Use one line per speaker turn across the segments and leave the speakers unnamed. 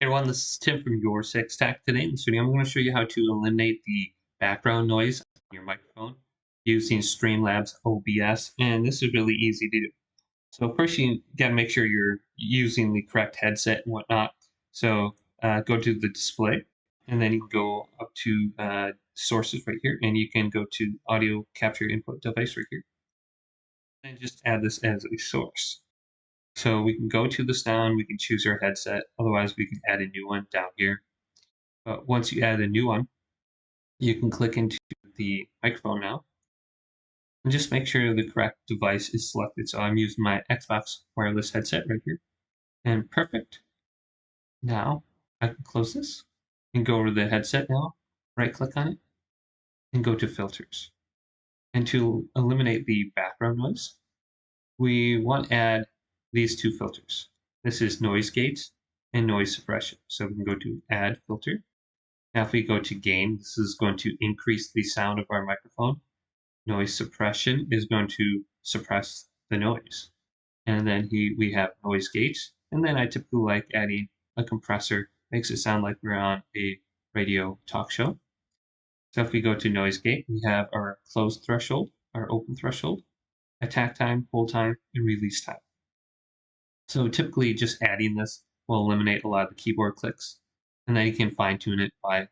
Everyone, this is Tim from YourSixTech. Today in this video, I'm going to show you how to eliminate the background noise on your microphone using Streamlabs OBS, and this is really easy to do. So first, you got to make sure you're using the correct headset and whatnot. So go to the display, and then you can go up to sources right here, and you can go to audio capture input device right here, and just add this as a source. So we can go to the sound, we can choose our headset, otherwise we can add a new one down here. But once you add a new one, you can click into the microphone now, and just make sure the correct device is selected. So I'm using my Xbox wireless headset right here, and perfect. Now I can close this and go over to the headset now, right click on it, and go to filters. And to eliminate the background noise, we want to add these two filters. This is noise gate and noise suppression. So we can go to add filter. Now if we go to gain, this is going to increase the sound of our microphone. Noise suppression is going to suppress the noise. And then we have noise gate. And then I typically like adding a compressor. Makes it sound like we're on a radio talk show. So if we go to noise gate, we have our closed threshold, our open threshold, attack time, hold time, and release time. So typically just adding this will eliminate a lot of the keyboard clicks, and then you can fine tune it by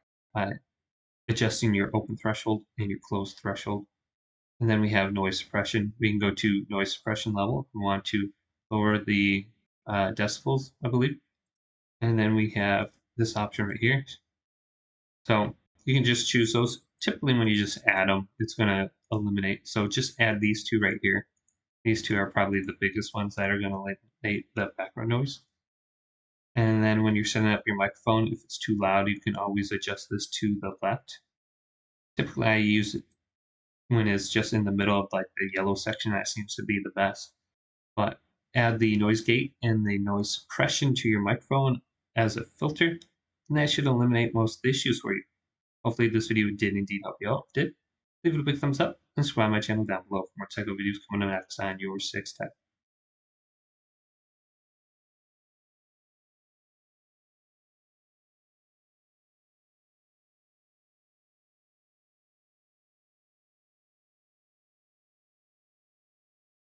adjusting your open threshold and your closed threshold. And then we have noise suppression. We can go to noise suppression level if we want to lower the decibels, I believe. And then we have this option right here. So you can just choose those. Typically when you just add them, it's going to eliminate. So just add these two right here. These two are probably the biggest ones that are going to eliminate the background noise. And then when you're setting up your microphone, if it's too loud, you can always adjust this to the left. Typically I use it when it's just in the middle of like the yellow section. That seems to be the best. But add the noise gate and the noise suppression to your microphone as a filter, and that should eliminate most of the issues for you. Hopefully this video did indeed help you out. If it did, leave it a big thumbs up and subscribe to my channel down below for more technical videos coming up next on YourSixTech.